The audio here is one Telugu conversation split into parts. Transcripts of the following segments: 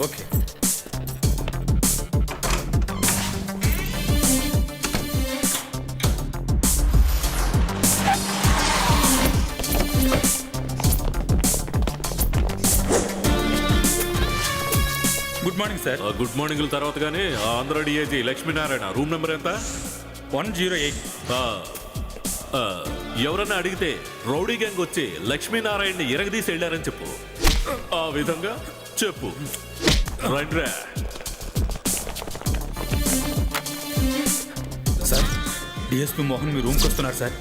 Okay. Good morning sir. Good morning తర్వాత కానీ Andhra DIG Lakshminarayana room number ఎంత? 108. ఎవరన్నా అడిగితే రౌడీ గ్యాంగ్ వచ్చి లక్ష్మీనారాయణని ఎరగదీసి వెళ్ళారని చెప్పు. ఆ విధంగా చెప్పు. రండ్రా. సార్, డిఎస్పీ మోహన్ మీ రూమ్కి వస్తున్నారు సార్.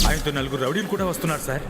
ఆయనతో 4 రౌడీలు కూడా వస్తున్నారు సార్.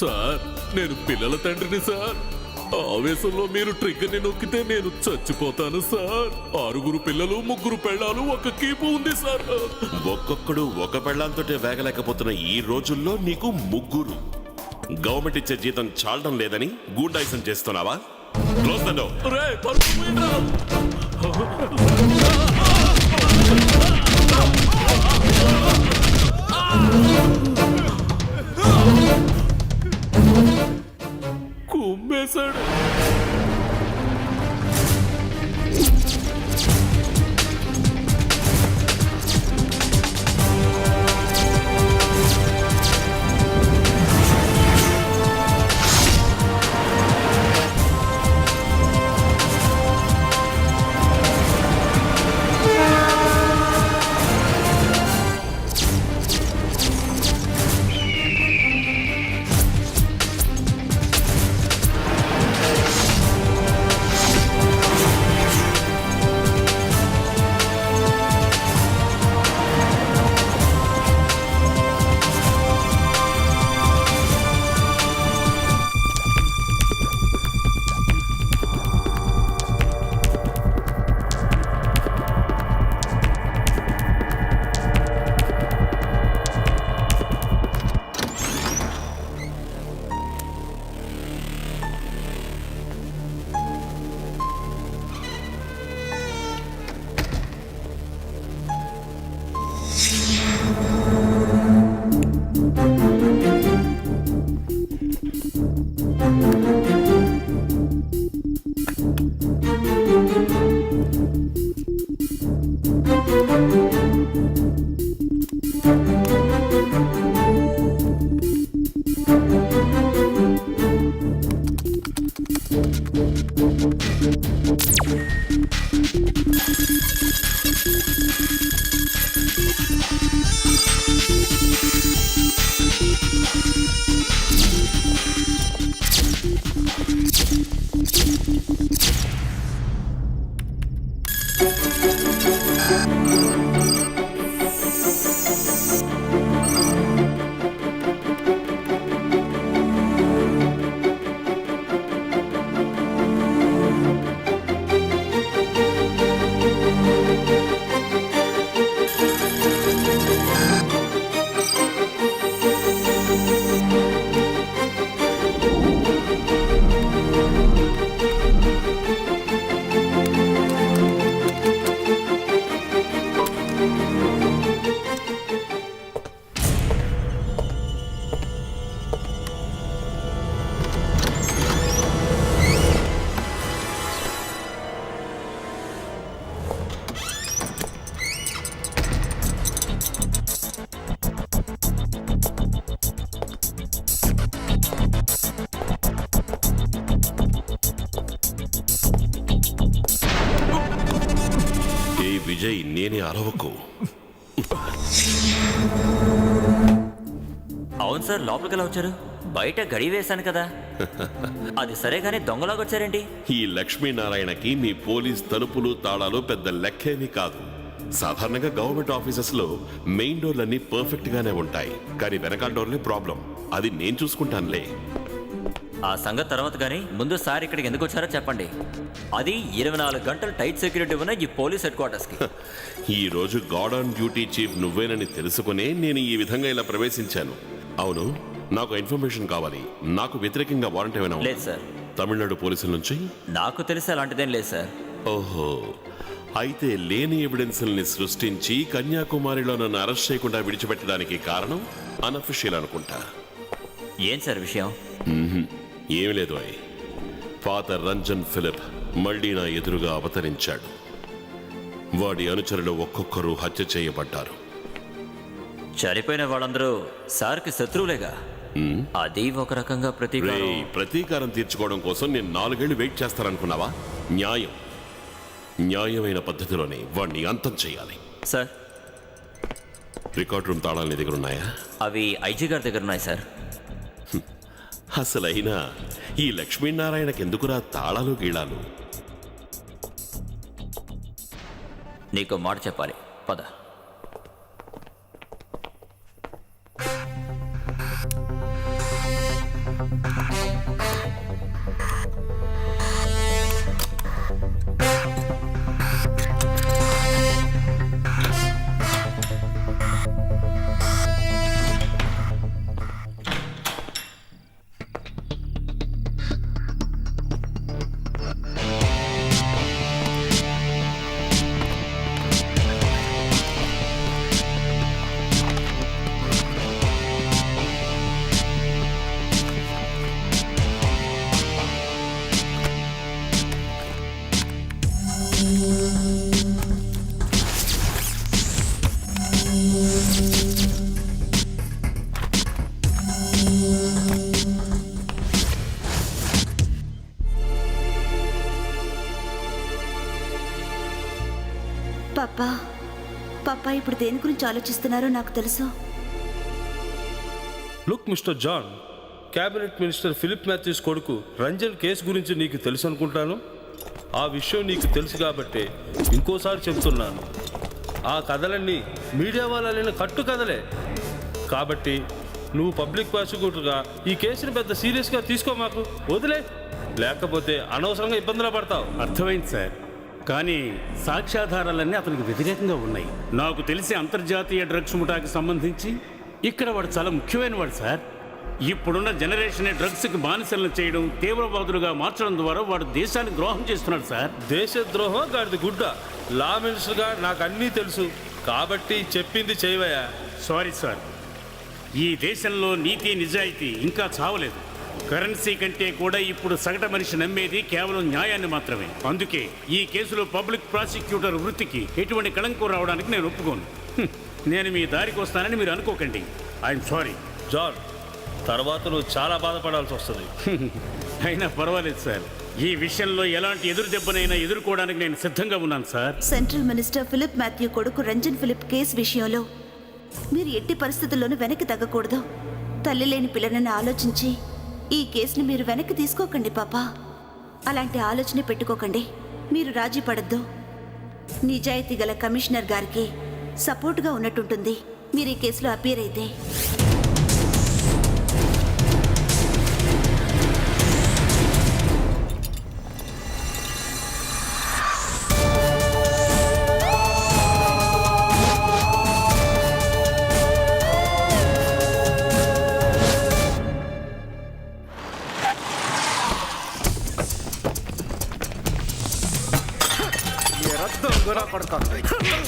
సార్, నేను పిల్లల తండ్రిని సార్. ఆవేశంలో మీరు ట్రిగ్గర్ని నొక్కితే నేను చచ్చిపోతాను సార్. 6 పిల్లలు, 3 పెళ్ళాలు, 1 కీపు ఉంది సార్. ఒక్కొక్కడు ఒక పెళ్ళాంతోటే వేగలేకపోతున్న ఈ రోజుల్లో నీకు 3. గవర్నమెంట్ ఇచ్చే జీతం చాలడం లేదని గూండాయిసం చేస్తున్నావా? Close the door. రే, తలుపు తీయరా. కుమ్మేశాడు. విజయ్, నేనే అరవకు. అవును సార్, లోపలికి ఎలా వచ్చారు? బయట గడి వేశాను కదా. అది సరే కానీ దొంగలాగా వచ్చారేంటి? ఈ లక్ష్మీనారాయణకి మీ పోలీస్ తలుపులు తాళాలు పెద్ద లెక్కేమీ కాదు. సాధారణంగా గవర్నమెంట్ ఆఫీసెస్ లో మెయిన్ డోర్లన్నీ పర్ఫెక్ట్ గానే ఉంటాయి, కానీ వెనకాల డోర్లే ప్రాబ్లం. అది నేను చూసుకుంటానులే. ఆ సంగతి తర్వాత కానీ ముందు సార్ ఇక్కడికి ఎందుకు వచ్చారో చెప్పండి. అది 24 గంటలు టైట్ సెక్యూరిటీ ఉన్న ఈ పోలీస్ హెడ్ క్వార్టర్స్కి. ఈ రోజు గార్డ్ ఆన్ డ్యూటీ చీఫ్ నువ్వేనని తెలుసుకునే నేను ఈ విధంగా ఇలా ప్రవేశించాను. అవును, నాకు ఇన్ఫర్మేషన్ కావాలి. నాకు వ్యతిరేకంగా వారెంట్ ఏమైనా ఉందా? లేదు సార్. తమిళనాడు పోలీసుల నుంచి? నాకు తెలిసి అలాంటిదేం లేదు సార్. ఓహో, అయితే లేని ఎవిడెన్స్ని సృష్టించి కన్యాకుమారిలో నన్ను అరెస్ట్ చేయకుండా విడిచిపెట్టడానికి కారణం అనఫిషియల్ అనుకుంటా. ఏం సార్ విషయం? ఏమి లేదు అయ్. ఫాదర్ రంజన్ ఫిలిప్ మళ్ళీ నా ఎదురుగా అవతరించాడు. వాడి అనుచరులు ఒక్కొక్కరు హత్య చేయబడ్డారు. చనిపోయిన వాళ్ళందరూ సార్కి శత్రువులేగా. అది ఒక రకంగా ప్రతీకారం తీర్చుకోవడం కోసం నేను 4 ఏళ్లు వెయిట్ చేస్తాననుకున్నావా? న్యాయమైన పద్ధతిలోనే వాడిని అంతం చేయాలి. సార్, రికార్డ్ రూమ్ తాళాలు నీ దగ్గర ఉన్నాయా? అవి ఐజీ గారి దగ్గర ఉన్నాయి సార్. అసలైనా ఈ లక్ష్మీనారాయణకి ఎందుకురా తాళాలు గీళాలు? నీకు మాట చెప్పాలి, పద. పాపా ఇప్పుడు దేని గురించి ఆలోచిస్తున్నారో నాకు తెలుసు. Look mister John, cabinet minister Philip Matthews కొడుకు రంజన్ కేసు గురించి నీకు తెలుసు అనుకుంటాను. ఆ విషయం నీకు తెలుసు కాబట్టే ఇంకోసారి చెబుతున్నాను. ఆ కథలన్నీ మీడియా వాళ్ళని కట్టు కథలే. కాబట్టి నువ్వు పబ్లిక్ ప్రాసిక్యూటర్గా ఈ కేసుని పెద్ద సీరియస్గా తీసుకో, మాకు వదిలే. లేకపోతే అనవసరంగా ఇబ్బందులు పడతావు. అర్థమైంది సార్, కానీ సాక్ష్యాధారాలన్నీ అతనికి వ్యతిరేకంగా ఉన్నాయి. నాకు తెలిసి అంతర్జాతీయ డ్రగ్స్ ముఠాకి సంబంధించి ఇక్కడ వాడు చాలా ముఖ్యమైన వాడు సార్. ఇప్పుడున్న జనరేషన్ డ్రగ్స్కి బానిసలను చేయడం, తీవ్రవాదులుగా మార్చడం ద్వారా వాడు దేశానికి ద్రోహం చేస్తున్నాడు సార్. దేశద్రోహం గాడిది గుడ్డ. లా మినిస్టర్గా నాకు అన్నీ తెలుసు కాబట్టి చెప్పింది చేయవయ్యా. సారీ సార్, ఈ దేశంలో నీతి నిజాయితీ ఇంకా చావలేదు. కరెన్సీ కంటే కూడా ఇప్పుడు సగటు మనిషి నమ్మేది కేవలం న్యాయాన్ని మాత్రమే. అందుకే ఈ కేసులో పబ్లిక్ ప్రాసిక్యూటర్ వృత్తికి ఎటువంటి కళంకం రావడానికి నేను ఒప్పుకోను. నేను మీ దారికి వస్తానని మీరు అనుకోకండి. I'm sorry. జాన్, తర్వాత నువ్వు చాలా బాధపడాల్సి వస్తుంది. అయినా పర్వాలేదు సార్, ఈ విషయంలో ఎలాంటి ఎదురు దెబ్బనైనా ఎదుర్కోవడానికి నేను సిద్ధంగా ఉన్నాను sir. Central minister Philip Matthew కొడుకు రంజన్ ఫిలిప్ కేసు విషయంలో మీరు ఎట్టి పరిస్థితుల్లోనూ వెనక్కి తగ్గకూడదు. తల్లి లేని పిల్లలను ఆలోచించి ఈ కేసుని మీరు వెనక్కి తీసుకోకండి పాపా. అలాంటి ఆలోచన పెట్టుకోకండి. మీరు రాజీ పడద్దు. నిజాయితీ గల కమిషనర్ గారికి సపోర్ట్గా ఉన్నట్టుంటుంది మీరు ఈ కేసులో అపీర్ అయితే.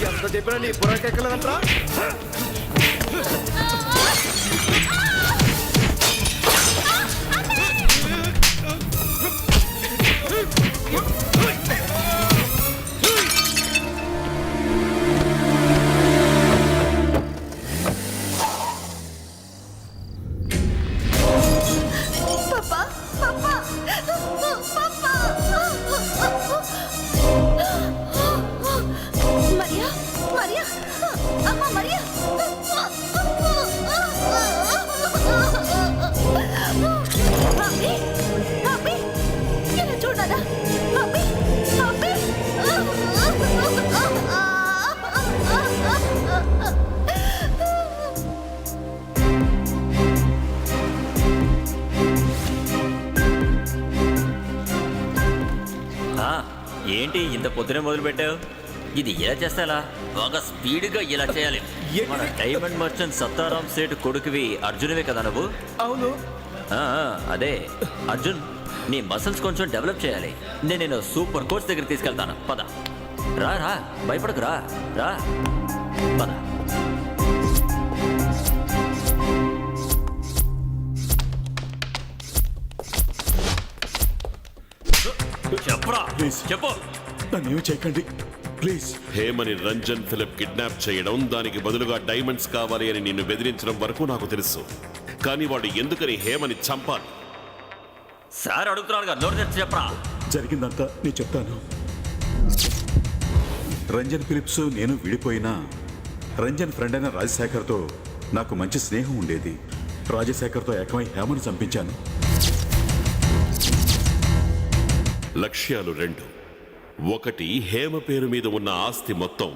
ఎంత చెప్పినా నీ బుర్రకెక్కలేదంట్రా. మరియా, అమ్మా మరియా. ఏంటి ఇంత పొద్దునే మొదలు పెట్టావు? ఇది ఇలా చేస్తా బాగా స్పీడ్గా ఇలా చేయాలి. మన డైమండ్ మర్చెంట్ సత్తారాం సేటు కొడుకువి అర్జునవే కదా నువ్వు? అవును. అదే అర్జున్, నీ మసిల్స్ కొంచెం డెవలప్ చేయాలి. నేను సూపర్ కోచ్ దగ్గర తీసుకెళ్తాను. పద రా రా, భయపడకు రా రా, పద. చెప్పరా, చెప్పు. నన్ను చేయకండి ప్లీజ్. హేమని రంజన్ ఫిలిప్ కిడ్నాప్ చేయడం, దానికి బదులుగా డైమండ్స్ కావాలి అని నిన్ను బెదిరించడం వరకు నాకు తెలుసు. కానీ వాడు ఎందుకని హేమని చంపాలి? సార్ అడుగుతున్నాడుగా, నోరు తెరిచి చెప్పరా. జరిగిందంతా నేను చెప్తాను. రంజన్ ఫిలిప్స్ నేను విడిపోయినా రంజన్ ఫ్రెండ్ అయిన రాజశేఖర్తో నాకు మంచి స్నేహం ఉండేది. రాజశేఖర్తో ఏకమై హేమను చంపించాను. లక్ష్యాలు రెండు. ఒకటి, హేమ పేరు మీద ఉన్న ఆస్తి మొత్తం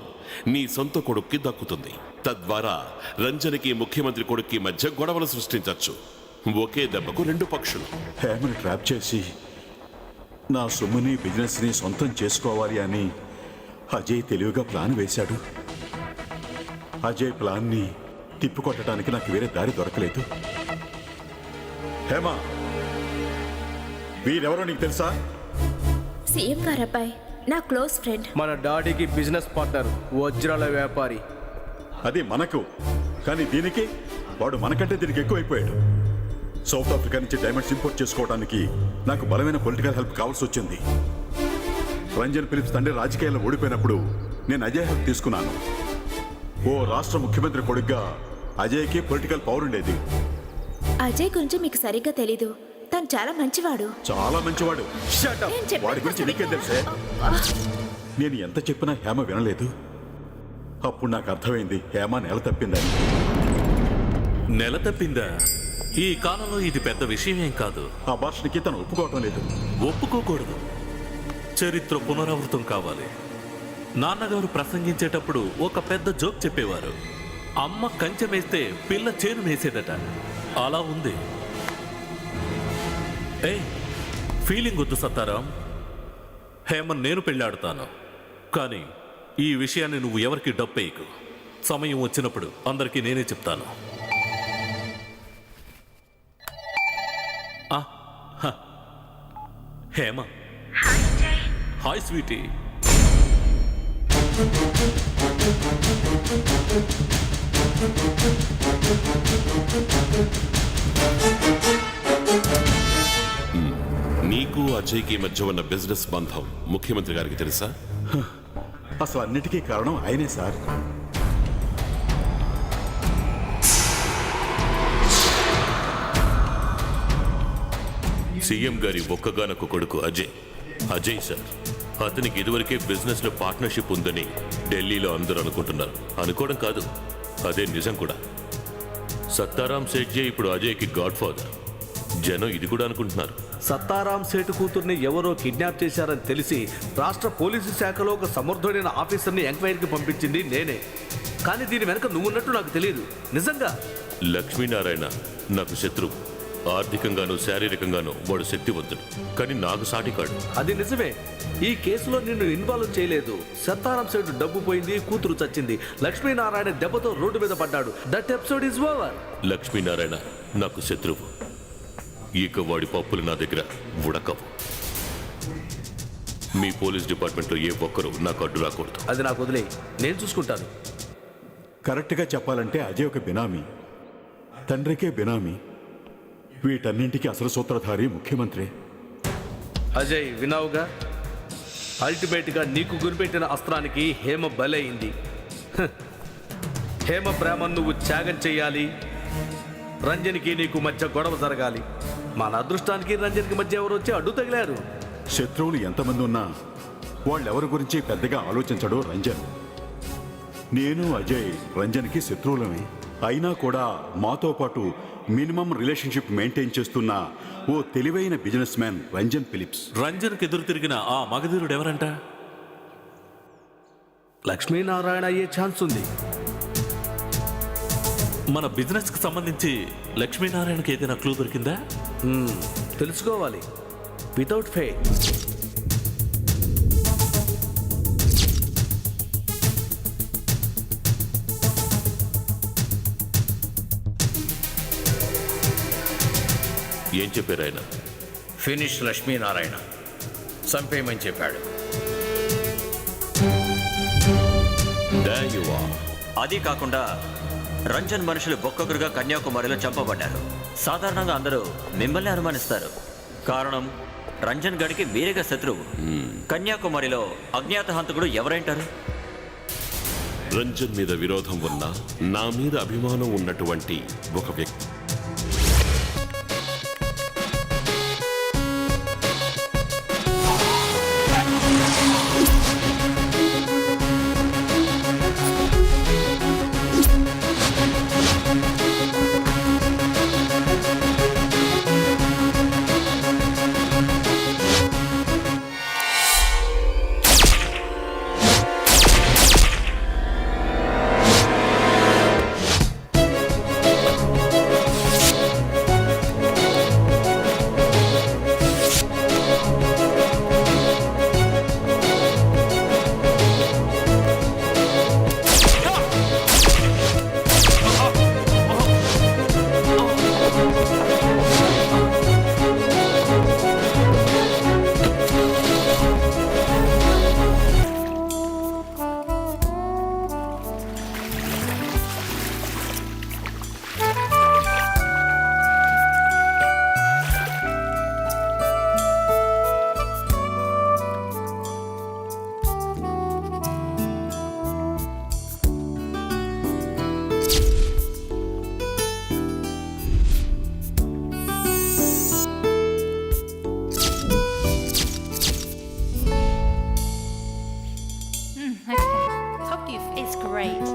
నీ సొంత కొడుక్కి దక్కుతుంది. తద్వారా రంజన్కి ముఖ్యమంత్రి కొడుక్కి మధ్య గొడవలు సృష్టించవచ్చు. ఒకే దెబ్బకు రెండు పక్షులు. హేమని ట్రాప్ చేసి నా సొమ్ముని బిజినెస్ని సొంతం చేసుకోవాలి అని అజయ్ తెలివిగా ప్లాన్ వేశాడు. అజయ్ ప్లాన్ని తిప్పికొట్టడానికి నాకు వేరే దారి దొరకలేదు. హేమ, వీరెవరో నీకు తెలుసా? సీఎం గారు అబ్బాయి, నా క్లోజ్ ఫ్రెండ్. మన డాడీకి బిజినెస్ పార్ట్నర్, వజ్రాల వ్యాపారి. అది మనకు, కానీ దీనికి వాడు మనకంటే దీనికి ఎక్కువైపోయాడు. సౌత్ ఆఫ్రికా నుంచి డైమండ్స్ ఇంపోర్ట్ చేసుకోవడానికి నాకు బలమైన పొలిటికల్ హెల్ప్ కావాల్సి వచ్చింది. రంజన్ ఫిలిప్స్ తండ్రి రాజకీయాల్లో ఓడిపోయినప్పుడు నేను అజయ్ హెల్ప్ తీసుకున్నాను. ఓ రాష్ట్ర ముఖ్యమంత్రి కొడుగ్గా అజయ్కి పొలిటికల్ పవర్ ఉండేది. అజయ్ గురించి మీకు సరిగ్గా తెలీదు. తను చాలా మంచివాడు. చాలా మంచివాడు. వాడి గురించి నీకేం తెలుసే? నేను ఎంత చెప్పినా హేమ వినలేదు. అప్పుడు నాకు అర్థమైంది హేమ నెల తప్పిందని. నెల తప్పిందా? ఈ కాలంలో ఇది పెద్ద విషయం ఏం కాదు. ఆ భాషకి తను ఒప్పుకోవటం లేదు. ఒప్పుకోకూడదు. చరిత్ర పునరావృతం కావాలి. నాన్నగారు ప్రసంగించేటప్పుడు ఒక పెద్ద జోక్ చెప్పేవారు. అమ్మ కంచె వేస్తే పిల్ల చేను వేసేదట. అలా ఉంది. ఫీలింగ్ వద్దు సత్తారాం. హేమన్ నేను పెళ్ళాడుతాను, కానీ ఈ విషయాన్ని నువ్వు ఎవరికి డబ్బేయకు. సమయం వచ్చినప్పుడు అందరికీ నేనే చెప్తాను. Hema, hi sweetie. నీకు అజయ్కి మధ్య ఉన్న బిజినెస్ బంధం ముఖ్యమంత్రి గారికి తెలుసా? అసలు అన్నిటికీ కారణం ఆయనే సార్. సీఎం గారి ఒక్కగానొక్క కొడుకు అజయ్. అజయ్ సార్, అతనికి ఇదివరకే బిజినెస్ లో పార్ట్నర్షిప్ ఉందని ఢిల్లీలో అందరూ అనుకుంటున్నారు. అనుకోవడం కాదు, అదే నిజం కూడా. సత్తారాం సేఠ్జీ ఇప్పుడు అజయ్కి గాడ్ ఫాదర్. జనం ఇది కూడా అనుకుంటున్నారు. సత్తారాం సేటు కూతుర్ని ఎవరో కిడ్నాప్ చేశారని తెలిసి రాష్ట్ర పోలీసు శాఖలో ఒక సమర్థుడైన ఆఫీసర్ని ఎంక్వైరీకి పంపించింది నేనే. కానీ దీని వెనక నువ్వున్నట్టు నాకు తెలియదు. నిజంగా లక్ష్మీనారాయణ నాకు శత్రువు. ఆర్థికంగాను శారీరకంగాను వాడు శక్తివంతుడు, కానీ నాకు సాటికాడు. అది నిజమే. ఈ కేసులో నిన్ను ఇన్వాల్వ్ చేయలేదు. సత్తారాం సేటు డబ్బు పోయింది, కూతురు చచ్చింది. లక్ష్మీనారాయణ దెబ్బతో రోడ్డు మీద పడ్డాడు. That episode is over. Lakshminarayana నాకు శత్రువు. ఇక వాడి పప్పులు నా దగ్గర ఉడకవు. మీ పోలీస్ డిపార్ట్మెంట్లో ఏ ఒక్కరూ నాకు అడ్డు రాకూడదు. అది నాకు వదిలే, నేను చూసుకుంటాను. కరెక్ట్గా చెప్పాలంటే అజయ్ ఒక బినామీ, తండ్రికే బినామీ. వీటన్నింటికి అసలు సూత్రధారి ముఖ్యమంత్రి. అజయ్, విన్నావుగా, అల్టిమేట్గా నీకు గురిపెట్టిన అస్త్రానికి హేమ బలైంది. హేమ ప్రేమను నువ్వు త్యాగం చెయ్యాలి. రంజన్కి నీకు మధ్య గొడవ జరగాలి. మన అదృష్టానికి రంజన్కి మధ్య ఎవరు వచ్చి అడ్డు తగిలారు. శత్రువులు ఎంతమంది ఉన్నా వాళ్ళెవరి గురించి పెద్దగా ఆలోచించడు రంజన్. నేను అజయ్ రంజన్కి శత్రువులమే. అయినా కూడా మాతో పాటు మినిమం రిలేషన్షిప్ మెయింటైన్ చేస్తున్న ఓ తెలివైన బిజినెస్ మ్యాన్ రంజన్ ఫిలిప్స్. రంజన్కి ఎదురు తిరిగిన ఆ మగధీరుడు ఎవరంట? లక్ష్మీనారాయణ అయ్యే ఛాన్స్ ఉంది. మన బిజినెస్ కి సంబంధించి లక్ష్మీనారాయణకి ఏదైనా క్లూ దొరికిందా? తెలుసుకోవాలి. Without fail. ఏం చెప్పారు ఆయన? ఫినిష్ లక్ష్మీనారాయణ చంపేయమని చెప్పాడు. There you are. అది కాకుండా రంజన్ మనుషులు ఒక్కొక్కరుగా కన్యాకుమారిలో చంపబడ్డారు. సాధారణంగా అందరూ మిమ్మల్ని అనుమానిస్తారు. కారణం రంజన్ గడికి మీరేగా శత్రువు. కన్యాకుమారిలో అజ్ఞాత హంతకుడు ఎవరైంటారు? రంజన్ మీద విరోధం ఉన్నా నా మీద అభిమానం ఉన్నటువంటి ఒక వ్యక్తి. It's great.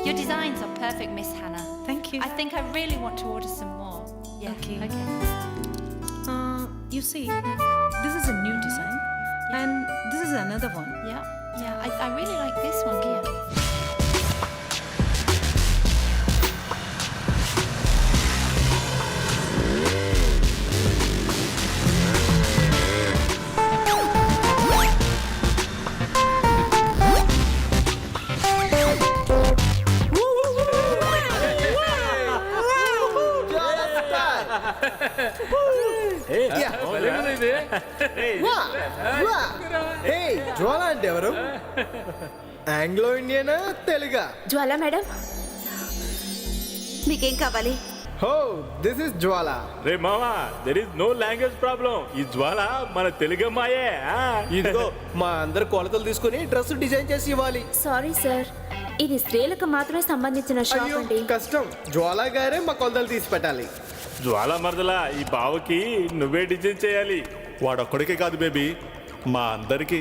Your designs are perfect, Miss Hannah. Thank you. I think I really want to order some more. Yeah. Okay. Okay. You see, this is a new design, and this is another one. Yeah. Yeah. I really like this one, Kia. జ్వాల అంటే ఎవరు? ఆంగ్లో ఇండియనా తెలుగా? జ్వాల మేడం, మీకేం కావాలి? హో, దిస్ ఇస్ జ్వాల. రే మామా, there is no language problem. ఈ జ్వాల మన తెలుగమ్మాయే. ఇదిగో మా అందరు కొలతలు తీసుకుని డ్రెస్ డిజైన్ చేసి ఇవ్వాలి. సారీ సార్, ఇది స్త్రీలకు మాత్రమే సంబంధించిన షాప్ అయ్యో అండి. కష్టం, జ్వాల గారే మా కొలతలు తీసి పెట్టాలి. జ్వాల మరదలా, ఈ బావకి నువ్వే డిజైన్ చేయాలి. వాడొక్కడికే కాదు బేబీ, మా అందరికీ.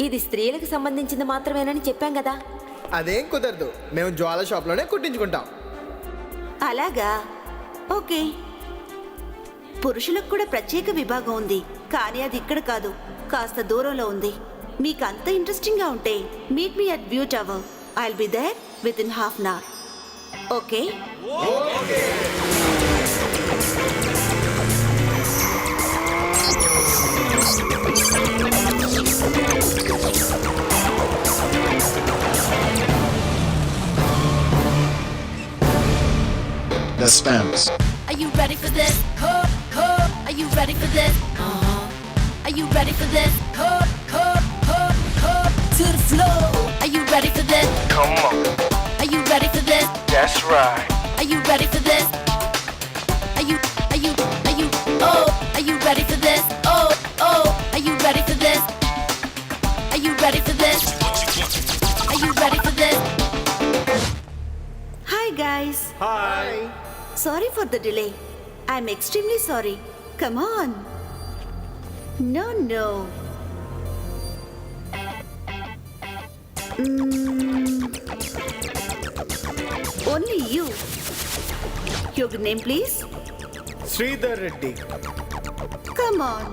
ఇది స్త్రీలకు సంబంధించింది మాత్రమేనని చెప్పాం కదా. అదేం కుదరదు, మేము జ్వాల షాప్లోనే కుట్టించుకుంటాం. అలాగా, ఓకే. పురుషులకు కూడా ప్రత్యేక విభాగం ఉంది, కానీ అది ఇక్కడ కాదు, కాస్త దూరంలో ఉంది. మీకు అంత ఇంట్రెస్టింగ్గా ఉంటే meet me at view tower. I will be there within half an hour. Okay? The spams. Are you ready for this? Are you ready for this? Are you ready for this? To the floor. Are you ready for this? Come on. Are you ready for this? That's right. Are you ready for this? Are you, oh, are you ready for this? Oh, are you ready for this? Are you ready for this? Are you ready for this? Hi guys. Hi. Sorry for the delay. I'm extremely sorry. Come on. No. Only you. Your good name, please? Sridhar Reddy. Come on.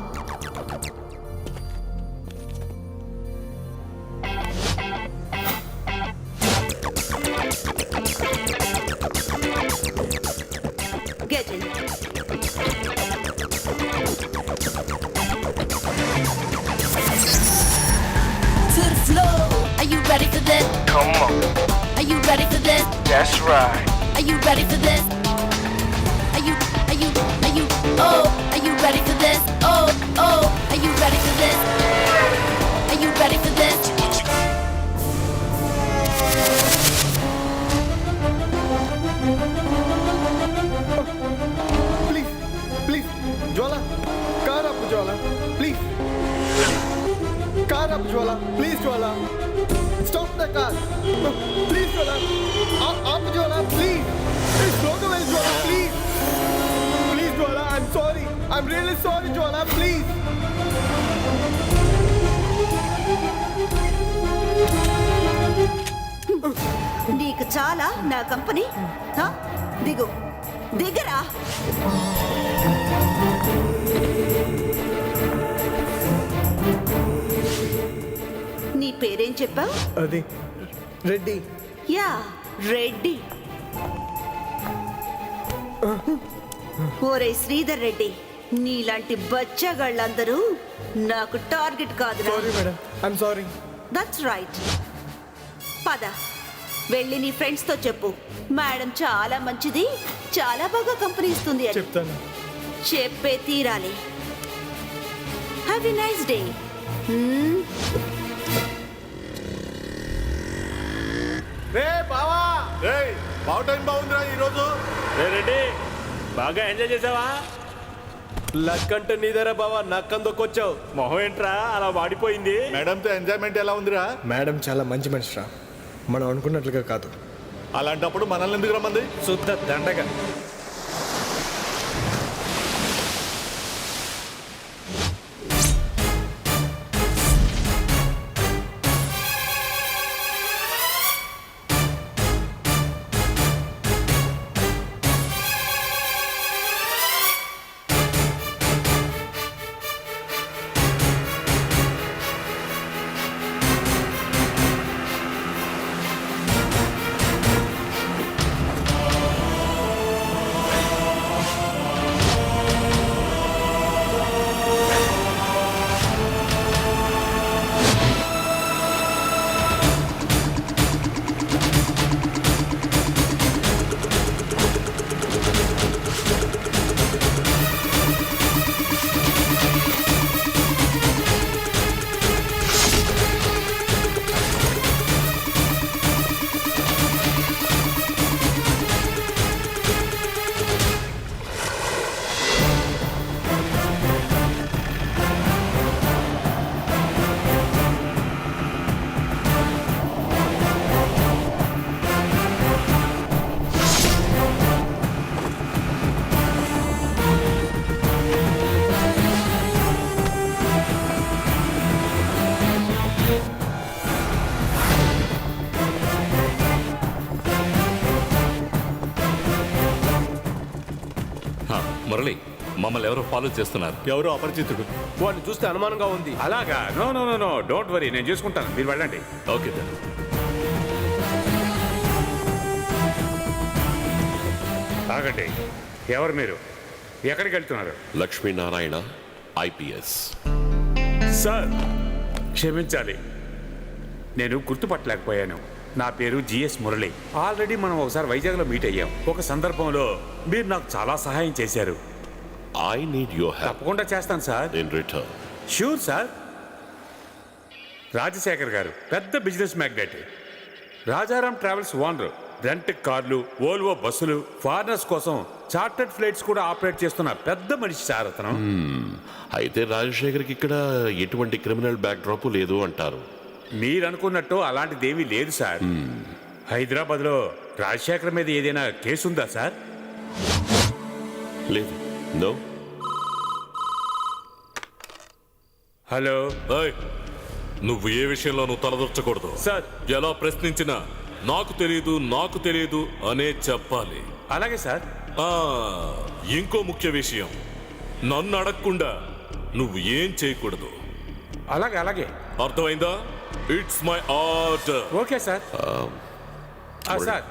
Get in. To the floor. Are you ready for this? Come on. Are you ready for this? That's right. Are you ready for this? Are you, Oh, are you ready for this? Oh, oh, are you ready for this? Are you ready for this? Please please Jwala car ఆపు జ్వాల ప్లీజ్ కార్ ఆపు Jwala please Jwala stop the car please Jwala ఆపు జ్వాల ప్లీజ్ స్లోగా వెళ్ళి Jwala please please Jwala I'm sorry I'm really sorry Jwala please నీకు చాలా నా కంపెనీ హ? దిగు దిగరా. నీ పేరేం చెప్పావు? అది రెడ్డి యా రెడ్డి. ఓరే శ్రీధర్ రెడ్డి, నీలాంటి బచ్చగాళ్ళందరూ నాకు టార్గెట్ కాదురా. Sorry madam I'm sorry. That's right. పద వెళ్ళి నీ ఫ్రెండ్స్ తో చెప్పు, మేడం చాలా మంచిది, చాలా బాగా కంపెనీ ఇస్తుంది అని. చెప్తాను. చెప్పే తీరాలి. Have a nice day. రే బావా బాగు టైం బాగుందిరా ఈరోజు. రెడ్డి బాగా ఎంజాయ్ చేసావా? లక్ అంటే నీదరా బావా, నక్కందొక్కొచ్చావు. మొహం ఏంట్రా అలా వాడిపోయింది? మేడంతో ఎంజాయ్మెంట్ ఎలా ఉందిరా? మేడం చాలా మంచి మనిషిరా, మనం అనుకున్నట్లుగా కాదు. అలాంటప్పుడు మనల్ని ఎందుకు రమ్మంది? శుద్ధ దండగా. మురళి, మమ్మల్ని ఎవరో ఫాలో చేస్తున్నారు. ఎవరో అపరిచితుడు. వాడిని చూస్తే అనుమానంగా ఉంది. అలాగా? No no no no, don't worry, నేను చూసుకుంటాను, మీరు వెళ్ళండి. Okay sir. ఆగండి, ఎవరు మీరు? ఎక్కడికి వెళ్తున్నారు? లక్ష్మీనారాయణ ఐపీఎస్. సార్ క్షమించాలి, నేను గుర్తుపట్టలేకపోయాను. నా పేరు జిఎస్ మురళి. ఆల్రెడీ మనం ఒకసారి వైజాగ్లో మీట్ అయ్యాం. ఒక సందర్భంలో మీరు నాకు చాలా సహాయం చేశారు. I need your help. తప్పకుండా చేస్తాను sir. In return. Sure sir. Rajasekhar గారు పెద్ద business magnate, Rajaram travels owner, rent కార్లు, ఓల్వో బస్సులు, ఫారినర్స్ కోసం చార్టర్డ్ ఫ్లైట్స్ కూడా ఆపరేట్ చేస్తున్న పెద్ద మనిషి సార్ అతను. అయితే రాజశేఖర్కి ఇక్కడ ఎటువంటి క్రిమినల్ బ్యాక్ డ్రాప్ లేదు అంటారు. మీరు అనుకున్నట్టు అలాంటిదేమీ లేదు సార్. హైదరాబాద్లో రాజశేఖర్ మీద ఏదైనా కేసు ఉందా సార్? లేదు. నో. హలో. నువ్వు ఏ విషయంలోనూ తలదొచ్చకూడదు సార్. ఎలా ప్రశ్నించినా నాకు తెలియదు అనే చెప్పాలి. అలాగే సార్. ఇంకో ముఖ్య విషయం, నన్ను అడగకుండా నువ్వు ఏం చేయకూడదు. అలాగే అలాగే. అర్థమైందా? It's my order. Okay sir. Sir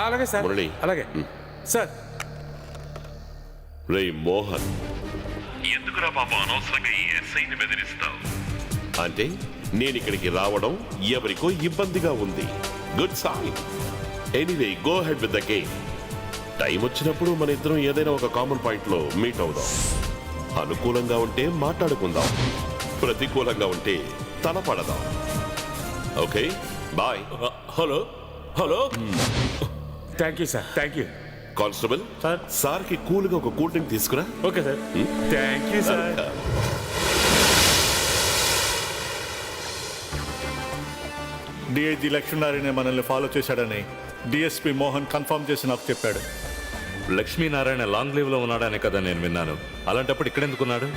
అలాగే సార్. మురళి. అలాగే సార్. రే మోహన్, ఎందుకురా పాప అనవసరంగా ఈ ఎస్ఐని బెదిరిస్తావు? అంటే నేను ఇక్కడికి రావడం ఎవరికో ఇబ్బందిగా ఉంది. Good sign. Anyway, go ahead with the game. Time వచ్చినప్పుడు మన ఇద్దరం ఏదైనా ఒక కామన్ పాయింట్లో మీట్ అవుదాం. అనుకూలంగా ఉంటే మాట్లాడుకుందాం, ప్రతికూలంగా ఉంటే తలపడదాం. Okay, bye. Hello hello. Thank you sir, thank you. Constable sir. సార్కి కూల్గా ఒక కూల్ డ్రింక్ తీసుకురా. Okay sir, thank you sir. DIG Lakshminarayana మనల్ని ఫాలో చేశాడని డిఎస్పీ మోహన్ కన్ఫర్మ్ చేసి నాకు చెప్పాడు. లక్ష్మీనారాయణ లాంగ్ లీవ్లో ఉన్నాడనే కదా నేను విన్నాను. అలాంటప్పుడు ఇక్కడెందుకున్నాడు?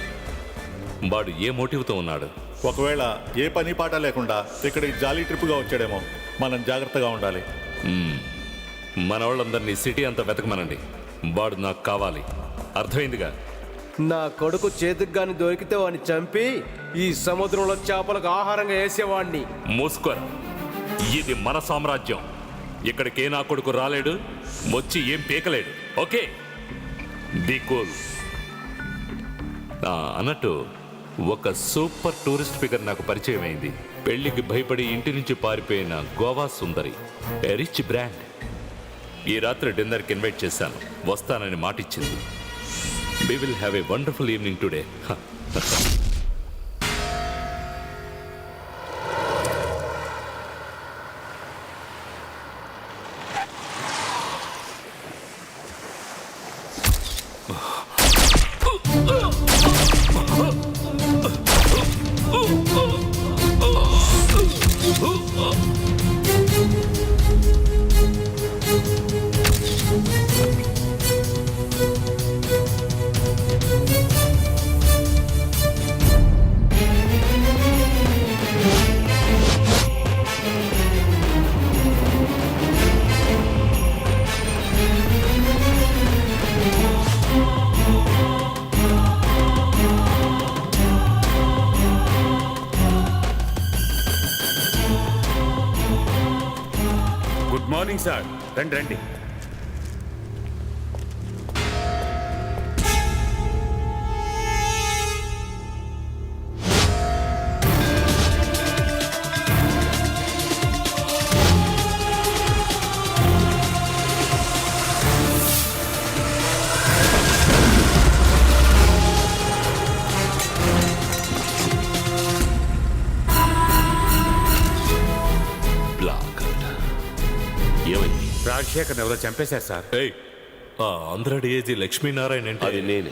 వాడు ఏ మోటివ్తో ఉన్నాడు? ఒకవేళ ఏ పని పాట లేకుండా ఇక్కడికి జాలీ ట్రిప్గా వచ్చాడేమో. మనం జాగ్రత్తగా ఉండాలి. మన వాళ్ళందరినీ సిటీ అంతా వెతకమనండి. వాడు నాకు కావాలి, అర్థమైందిగా? నా కొడుకు చేతికి గాని దొరికితే వాడిని చంపి ఈ సముద్రంలో చేపలకు ఆహారంగా వేసేవాడిని. మూసుకోరా, ఇది మన సామ్రాజ్యం. ఇక్కడికే నా కొడుకు రాలేడు, వచ్చి ఏం పీకలేడు. Okay, be cool. అన్నట్టు ఒక సూపర్ టూరిస్ట్ ఫిగర్ నాకు పరిచయం అయింది. పెళ్లికి భయపడి ఇంటి నుంచి పారిపోయిన గోవా సుందరి, ఏ రిచ్ బ్రాండ్. ఈ రాత్రి డిన్నర్కి ఇన్వైట్ చేశాను, వస్తానని మాటిచ్చింది. We will have a wonderful evening today. Good morning sir, రండి రండి. రాజశేఖర్ ఎవరో చంపేశారు సార్. ఆంధ్ర డిఐజీ లక్ష్మీనారాయణ అంటే అది నేనే.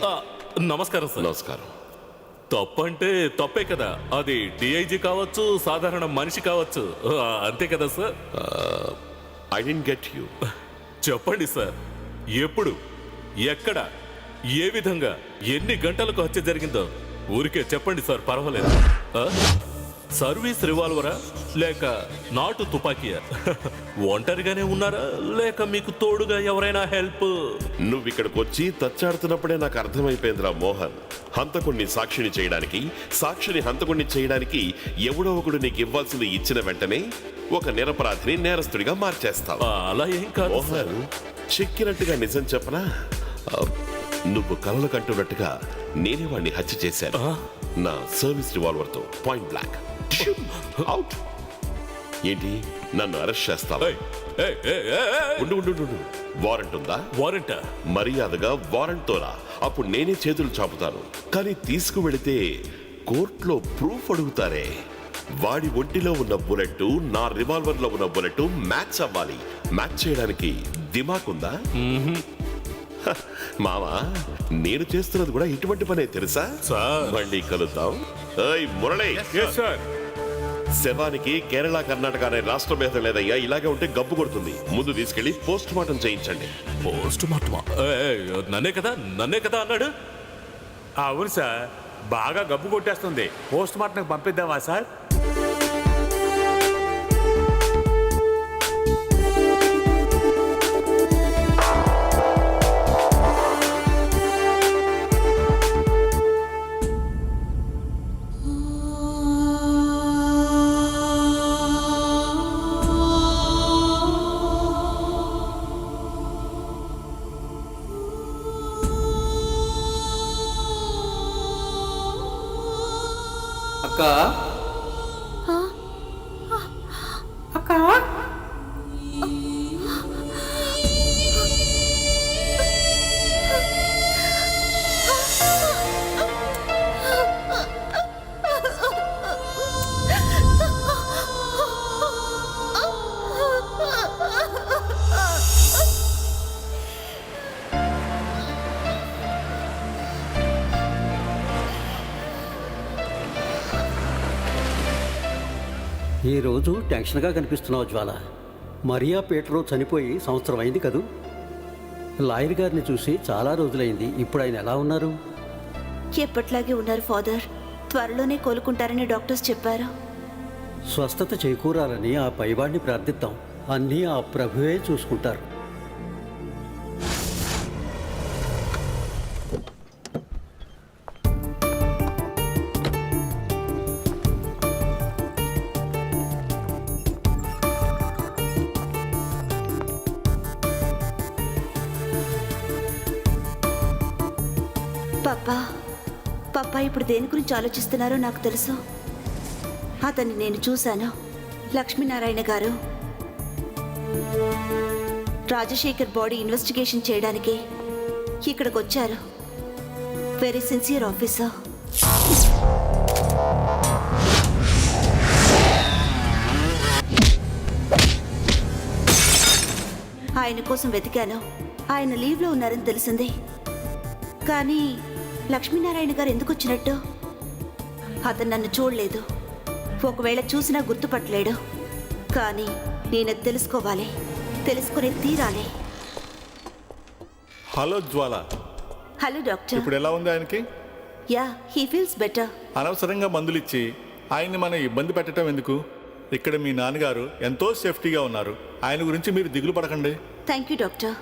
నమస్కారం సార్. నమస్కారం. తప్పంటే తప్పే కదా. అది డిఐజీ కావచ్చు, సాధారణ మనిషి కావచ్చు, అంతే కదా sir? I don't get you. చెప్పండి సార్, ఎప్పుడు, ఎక్కడ, ఏ విధంగా, ఎన్ని గంటలకు హత్య జరిగిందో ఊరికే చెప్పండి సార్, పర్వాలేదు. సర్వీస్ రివాల్వరా లేక నాటు తుపాకీయా? ఒంటరిగానే ఉన్నారా లేక మీకు తోడుగా ఎవరైనా హెల్ప్? నువ్వు ఇక్కడికి వచ్చి తచ్చాడుతున్నప్పుడే నాకు అర్థమైపోయిందిరా మోహన్. హంతకుణ్ణి సాక్షిని చేయడానికి, సాక్షిని హంతకుణ్ణి చేయడానికి ఎవడో ఒకడు నీకు ఇవ్వాల్సింది ఇచ్చిన వెంటనే ఒక నిరపరాధిని నేరస్తుడిగా మార్చేస్తావు. అలా ఏం కాదు మోహన్, చిక్కినట్టుగా నిజం చెప్పనా? నువ్వు కలలు కంటున్నట్టుగా నేనే వాడిని హత్య చేశాను. నా సర్వీస్ రివాల్వర్తో పాయింట్ బ్లాక్. అవుట్. ఏంటి, నన్ను అరెస్ట్ చేస్తావా? ఉండు ఉండు ఉండు. వారెంట్ ఉందా? వారెంటా? మర్యాదగా వారెంట్తో రా, అప్పుడు నేనే చేతులు చాపుతాను. కానీ తీసుకువెళితే కోర్టులో ప్రూఫ్ అడుగుతారే. వాడి ఒంటిలో ఉన్న బుల్లెట్ నా రివాల్వర్లో ఉన్న బుల్లెట్ మ్యాచ్ అవ్వాలి. మ్యాచ్ చేయడానికి దిమాక్ ఉందా? మావా, నేను చేస్తున్నది కూడా ఇటువంటి పనే తెలుసా? మళ్ళీ కలుద్దాం. మురళి, శవానికి కేరళ, కర్ణాటక అనే రాష్ట్ర భేదం లేదయ్యా. ఇలాగే ఉంటే గబ్బు కొడుతుంది. ముందు తీసుకెళ్లి పోస్ట్ మార్టం చేయించండి. పోస్ట్ మార్టమా? నన్నే కదా అన్నాడు. అవును సార్, బాగా గబ్బు కొట్టేస్తుంది. పోస్ట్ మార్టం పంపిద్దామా సార్? అక్క అక్క ఈరోజు టెన్షన్గా కనిపిస్తున్నావు జ్వాల. మరియా పీటరు చనిపోయి సంవత్సరం అయింది కదూ. లాయర్ గారిని చూసి చాలా రోజులైంది. ఇప్పుడు ఆయన ఎలా ఉన్నారు? ఎప్పట్లాగే ఉన్నారు ఫాదర్. త్వరలోనే కోలుకుంటారని డాక్టర్స్ చెప్పారు. స్వస్థత చేకూరాలని ఆ పైవాడిని ప్రార్థిద్దాం. అన్నీ ఆ ప్రభువే చూసుకుంటారు. పాపా ఇప్పుడు దేని గురించి ఆలోచిస్తున్నారో నాకు తెలుసు. అతన్ని నేను చూశాను. లక్ష్మీనారాయణ గారు రాజశేఖర్ బాడీ ఇన్వెస్టిగేషన్ చేయడానికి ఇక్కడికి వచ్చారు. Very sincere officer. ఆయన కోసం వెతికాను. ఆయన లీవ్లో ఉన్నారని తెలిసింది. కానీ లక్ష్మీనారాయణ గారు ఎందుకు వచ్చినట్టు? అతను నన్ను చూడలేదు. ఒకవేళ చూసినా గుర్తుపట్టలేడు. కానీ నేను తెలుసుకోవాలి, తెలుసుకునే తీరాలి. హలో జ్వాల. Hello doctor. ఇప్పుడు ఎలా ఉంది ఆయనకి? Yeah, he feels better. అనవసరంగా మందులు ఇచ్చి ఆయన్ని మనం ఇబ్బంది పెట్టడం ఎందుకు? ఇక్కడ మీ నాన్నగారు ఎంతో సేఫ్టీగా ఉన్నారు. ఆయన గురించి మీరు దిగులు పడకండి. Thank you doctor.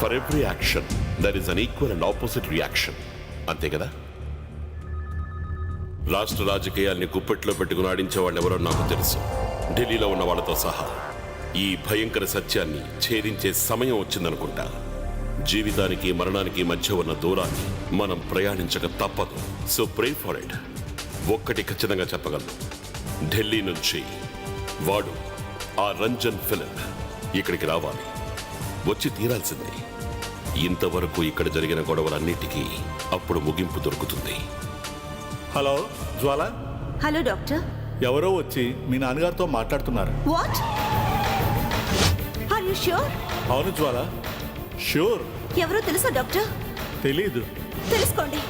For every action there is an equal and opposite reaction. అంతే కదా? రాష్ట్ర రాజకీయాల్ని గుప్పెట్లో పెట్టుకుని ఆడించే వాళ్ళు ఎవరో నాకు తెలుసు, ఢిల్లీలో ఉన్న వాళ్ళతో సహా. ఈ భయంకర సత్యాన్ని ఛేదించే సమయం వచ్చిందనుకుంటా. జీవితానికి మరణానికి మధ్య ఉన్న దూరాన్ని మనం ప్రయాణించక తప్పదు. So pray for it. ఒక్కటి ఖచ్చితంగా చెప్పగలను, ఢిల్లీ నుంచి వాడు ఆ రంజన్ ఫిలిప్ ఇక్కడికి రావాలి, వచ్చి తీరాల్సిందే. ఇంతవరకు ఇక్కడ జరిగిన గొడవలన్నిటికీ అప్పుడు ముగింపు దొరుకుతుంది. హలో జ్వాల. Hello doctor. ఎవరో వచ్చి మీ నాన్నగారితో మాట్లాడుతున్నారు. వాట్? Are you sure? అవును జ్వాల, ష్యూర్. ఎవరో తెలుసా డాక్టర్? తెలీదు. తెలుసుకోండి.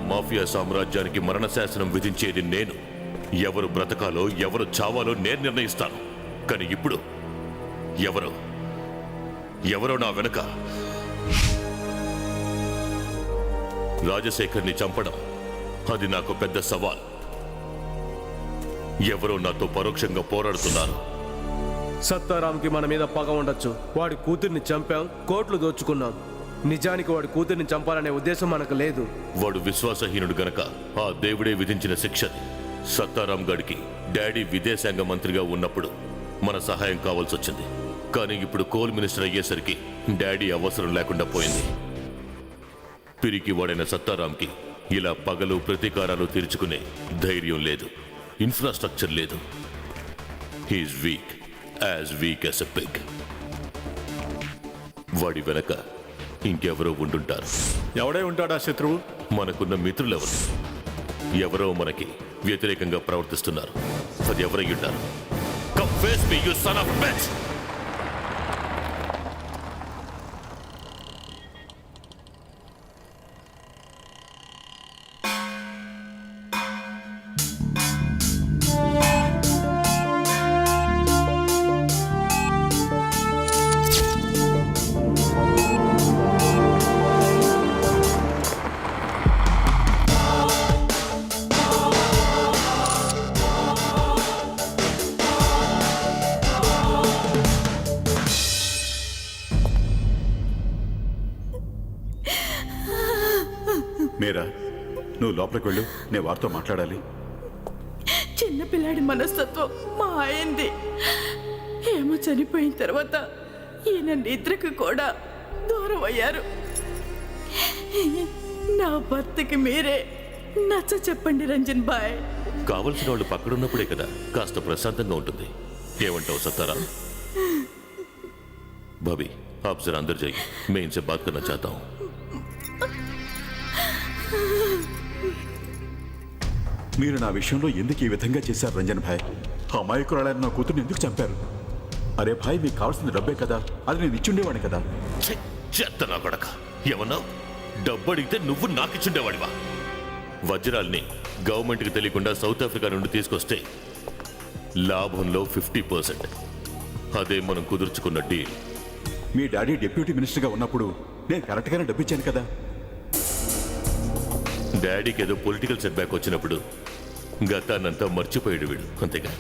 మాఫియా సామ్రాజ్యానికి మరణ శాసనం విధించేది నేను. ఎవరు బ్రతకాలో ఎవరు చావాలో నేను నిర్ణయిస్తాను. కానీ ఇప్పుడు ఎవరో నా వెనుక. రాజశేఖర్ని చంపడం అది నాకు పెద్ద సవాల్. ఎవరో నాతో పరోక్షంగా పోరాడుతున్నారు. సత్తారాంకి మన మీద పగ ఉండొచ్చు. వాడి కూతుర్ని చంపాం, కోట్లు దోచుకున్నాం. నిజానికి వాడి కూతుర్ని చంపాలనే ఉద్దేశం మనకు లేదు. వాడు విశ్వాసహీనుడు గనక ఆ దేవుడే విధించిన శిక్షది. సత్తారాం గడికి డాడీ విదేశాంగ మంత్రిగా ఉన్నప్పుడు మన సహాయం కావాల్సి వచ్చింది. కానీ ఇప్పుడు కోల్ మినిస్టర్ అయ్యేసరికి డాడీ అవసరం లేకుండా పోయింది. పిరికి వాడైన సత్తారాంకి ఇలా పగలు ప్రతీకారాలు తీర్చుకునే ధైర్యం లేదు, ఇన్ఫ్రాస్ట్రక్చర్ లేదు. He's weak as a pig. వాడి వెనక ఇంకెవరో ఉండుంటారు. ఎవడై ఉంటాడా శత్రువు? మనకున్న మిత్రులెవరు? ఎవరో మనకి వ్యతిరేకంగా ప్రవర్తిస్తున్నారు. అది ఎవరై ఉంటారు? Come face me, you son of a bitch! మీరా, నువ్వు లోపలికి వెళ్ళు, నేను వారితో మాట్లాడాలి. చిన్నపిల్లాడి మనస్తత్వం మా ఆయనది. ఏమో చనిపోయిన తర్వాత ఈయన నిద్రకు కూడా దూరం అయ్యారు. నా భర్తకి మీరే నచ్చ చెప్పండి రంజన్ బాయ్. కావలసిన వాళ్ళు పక్కడున్నప్పుడే కదా కాస్త ప్రశాంతంగా ఉంటుంది. ఏమంటావు సత్తారాం? भाभी आप जरा अंदर जाइए, मैं इनसे बात करना चाहता हूँ. మీరు నా విషయంలో ఎందుకు ఈ విధంగా చేశారు రంజన్ భాయ్? అమాయకురాలైన నా కూతుర్ని ఎందుకు చంపారు? అరే భాయ్, మీకు కావాల్సిన డబ్బే కదా, అది నేను ఇచ్చుండేవాడిని కదా. చెత్త నా కొడక, ఏమన్నావు? డబ్బు అడిగితే నువ్వు నాకిచ్చుండేవాడివా? వజ్రాల్ని గవర్నమెంట్కి తెలియకుండా సౌత్ ఆఫ్రికా నుండి తీసుకొస్తే లాభంలో 50%. అదే మనం కుదుర్చుకున్న డీల్. మీ డాడీ డిప్యూటీ మినిస్టర్గా ఉన్నప్పుడు నేను కరెక్ట్గానే డబ్బు ఇచ్చాను కదా. డాడీకి ఏదో పొలిటికల్ సెట్ బ్యాక్ వచ్చినప్పుడు గతాన్నంతా మర్చిపోయాడు వీడు, అంతేగా.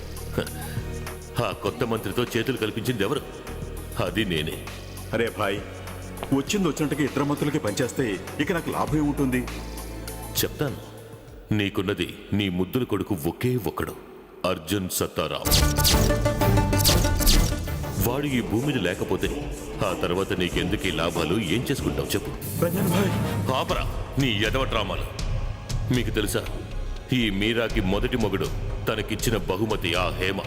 ఆ కొత్త మంత్రితో చేతులు కల్పించింది ఎవరు? అది నేనే. అరే భాయ్, వచ్చినట్టుగా ఇతర మంత్రులకి పనిచేస్తే ఇక నాకు లాభం ఏముంటుంది? చెప్తాను. నీకున్నది నీ ముద్దుల కొడుకు ఒకే ఒక్కడు, అర్జున్ సత్తారాం. వాడు ఈ భూమిని లేకపోతే ఆ తర్వాత నీకెందుకు ఈ లాభాలు? ఏం చేసుకుంటావు చెప్పు. పాపరా నీ ఎదవ డ్రామాలు. మీకు తెలుసా, ఈ మీరాకి మొదటి మొగుడు తనకిచ్చిన బహుమతి ఆ హేమ.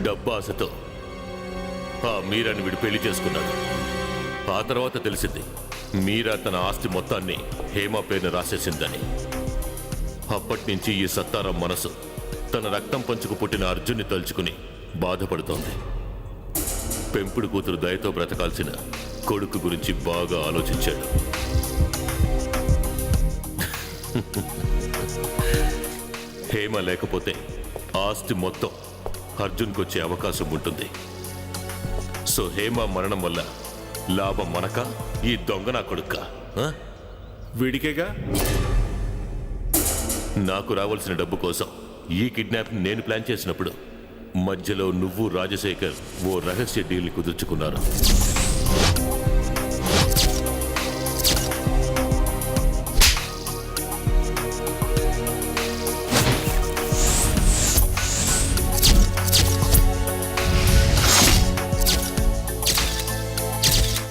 డబ్బాసతో ఆ మీరాని వీడు పెళ్లి చేసుకున్నాడు. ఆ తర్వాత తెలిసింది మీరా తన ఆస్తి మొత్తాన్ని హేమ పేరున రాసేసిందని. అప్పటి నుంచి ఈ సత్తారాం మనసు తన రక్తం పంచుకు పుట్టిన అర్జున్ని తలుచుకుని బాధపడుతోంది. పెంపుడు కూతురు దయతో బ్రతకాల్సిన కొడుకు గురించి బాగా ఆలోచించాడు. హేమ లేకపోతే ఆస్తి మొత్తం అర్జున్కి వచ్చే అవకాశం ఉంటుంది. సో హేమ మరణం వల్ల లాభం మనక, ఈ దొంగ నా కొడుక్క? వీడికేగా. నాకు రావాల్సిన డబ్బు కోసం ఈ కిడ్నాప్ నేను ప్లాన్ చేసినప్పుడు మధ్యలో నువ్వు రాజశేఖర్ ఓ రహస్య డీల్ని కుదుర్చుకున్నారు.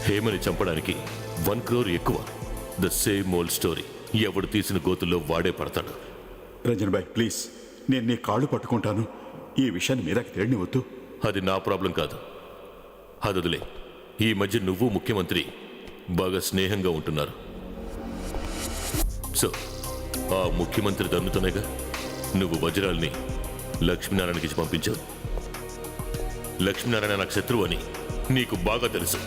హేమని చంపడానికి 1 crore ఎక్కువ. The same old story. ఎవడు తీసిన గోతుల్లో వాడే పడతాడు. రంజన్ భాయ్ ప్లీజ్, నేను నీ కాళ్ళు పట్టుకుంటాను. ఈ విషయాన్ని మీరాకి తెలియనివద్దు. అది నా ప్రాబ్లం కాదు. అది వదిలే. ఈ మధ్య నువ్వు ముఖ్యమంత్రి బాగా స్నేహంగా ఉంటున్నారు. సో ఆ ముఖ్యమంత్రి దన్నుతోనేగా నువ్వు వజ్రాల్ని లక్ష్మీనారాయణకి ఇచ్చి పంపించావు. లక్ష్మీనారాయణ నాకు శత్రువు అని నీకు బాగా తెలుసు.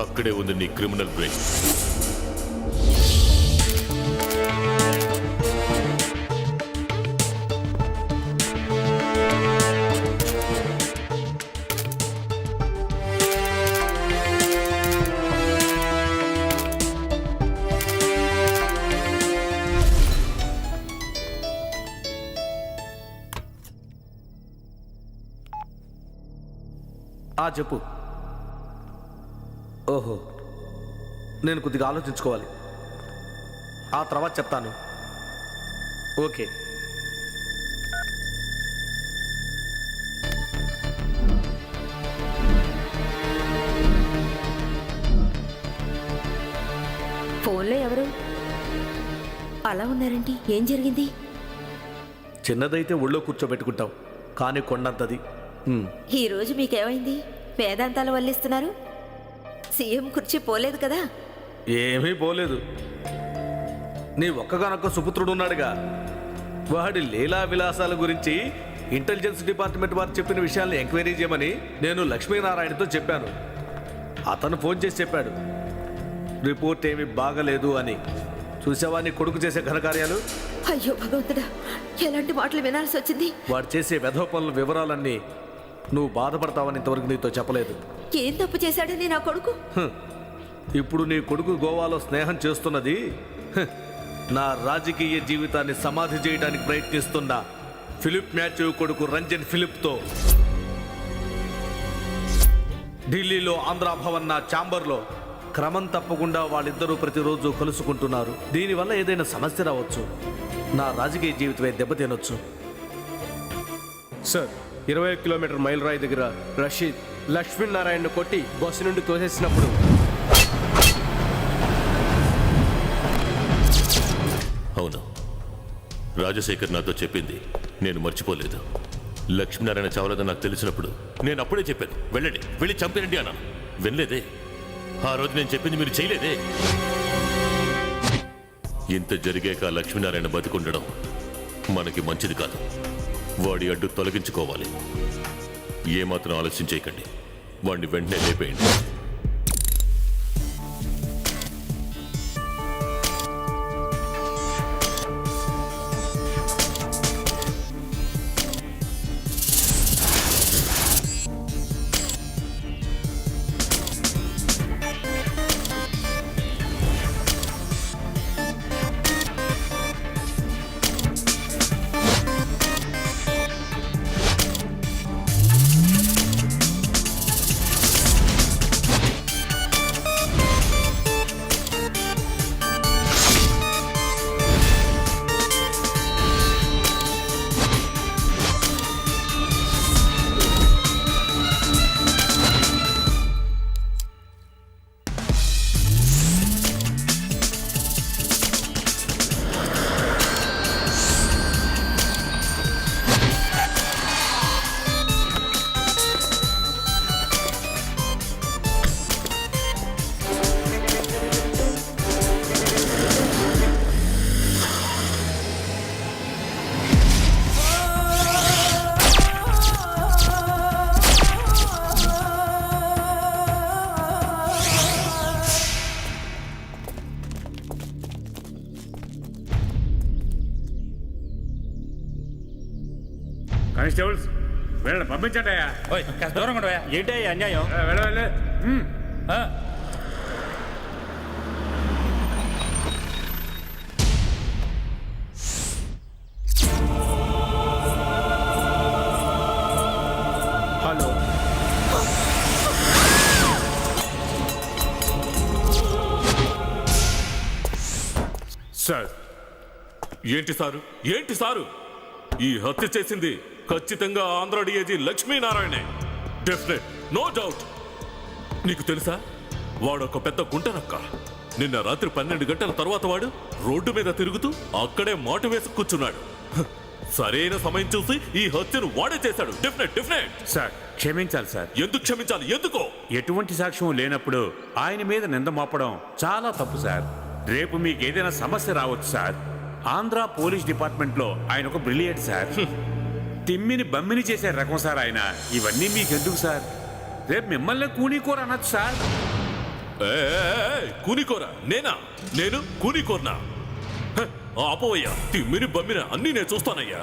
అక్కడే ఉంది నీ క్రిమినల్ బ్రెయిన్. చెప్పు. ఓహో, నేను కొద్దిగా ఆలోచించుకోవాలి, ఆ తర్వాత చెప్తాను. ఓకే. ఫోన్లో ఎవరు అలా ఉన్నారండి? ఏం జరిగింది? చిన్నదైతే ఒళ్ళో కూర్చోబెట్టుకుంటాం, కానీ కొండంతది. ఈరోజు మీకేమైంది? వేదాంతాలు వల్లిస్తున్నారు. సీఎం కుర్చీ పోలేదు కదా? ఏమీ పోలేదు. నీ ఒక్కగానొక్క సుపుత్రుడు ఉన్నాడుగా, వాడి లీలా విలాసాల గురించి ఇంటెలిజెన్స్ డిపార్ట్మెంట్ వారు చెప్పిన విషయాల్ని ఎంక్వైరీ చేయమని నేను లక్ష్మీనారాయణతో చెప్పాను. అతను ఫోన్ చేసి చెప్పాడు, రిపోర్ట్ ఏమీ బాగలేదు అని. చూసావా నీ కొడుకు చేసే ఘనకార్యాలు? అయ్యో భగవంతుడా, ఎలాంటి మాటలు వినాల్సి వచ్చింది? వాడు చేసే వెధవ పనుల వివరాలన్నీ నువ్వు బాధపడతావని ఇంతవరకు నీతో చెప్పలేదు. ఏం తప్పు చేశాడని నా కొడుకు? ఇప్పుడు నీ కొడుకు గోవాలో స్నేహం చేస్తున్నది నా రాజకీయ జీవితాన్ని సమాధి చేయడానికి ప్రయత్నిస్తున్న ఫిలిప్ మాథ్యూ కొడుకు రంజన్ ఫిలిప్తో. ఢిల్లీలో ఆంధ్రా భవన్ నా ఛాంబర్లో క్రమం తప్పకుండా వాళ్ళిద్దరూ ప్రతిరోజు కలుసుకుంటున్నారు. దీనివల్ల ఏదైనా సమస్య రావచ్చు, నా రాజకీయ జీవితమే దెబ్బతినొచ్చు. సార్, 20 కిలోమీటర్ మైల్ రాయి దగ్గర రషీద్ లక్ష్మీనారాయణను కొట్టి బస్సు నుండి తోసేసినప్పుడు అవును, రాజశేఖర్ నాతో చెప్పింది నేను మర్చిపోలేదు. లక్ష్మీనారాయణ చావలేదని నాకు తెలిసినప్పుడు నేను అప్పుడే చెప్పాను, వెళ్ళండి, వెళ్ళి చంపేయండి అన్నాను. వినలేదే. ఆ రోజు నేను చెప్పింది మీరు చేయలేదే. ఇంత జరిగాక లక్ష్మీనారాయణ బతికుండడం మనకి మంచిది కాదు. వాడి అడ్డు తొలగించుకోవాలి. ఏమాత్రం ఆలస్యం చేయకండి, వాడిని వెంటనే లేపేయండి. కానిస్టేబుల్స్, వెళ్ళండి, పంపించండి. దూరం కూడా ఏంటి అన్యాయం? వెళ్ళ హలో, సార్. ఏంటి సారు, ఏంటి సారు? ఈ హత్య చేసింది ఖచ్చితంగా ఆంధ్ర డిఐజీ లక్ష్మీనారాయణే. Definite, no doubt. నీకు తెలుసా, వాడొక పెద్ద గుంటనక్క. నిన్న రాత్రి 12 గంటల తర్వాత వాడు రోడ్డు మీద తిరుగుతూ అక్కడే మాట వేసి కూర్చున్నాడు. సరైన సమయం చూసి ఈ హత్యను వాడే చేశాడు. Definite definite. సార్, క్షమించాలి సార్. ఎందుకు క్షమించాలి? ఎందుకో? ఎటువంటి సాక్ష్యం లేనప్పుడు ఆయన మీద నింద మోపడం చాలా తప్పు సార్. రేపు మీకు ఏదైనా సమస్య రావచ్చు సార్. ఆంధ్ర పోలీస్ డిపార్ట్మెంట్లో ఆయన ఒక బ్రిలియంట్ సార్. తిమ్మిని బమ్మిని చేసే రకం సార్ ఆయన. ఇవన్నీ మీకెందుకు సార్? రేపు మిమ్మల్ని కూనీకోర అనొచ్చు సార్. కూనీకోర? నేనా? నేను కూనీకోరనా? ఆపోయ్యా, తిమ్మిని బమ్మిన అన్నీ నేను చూస్తానయ్యా.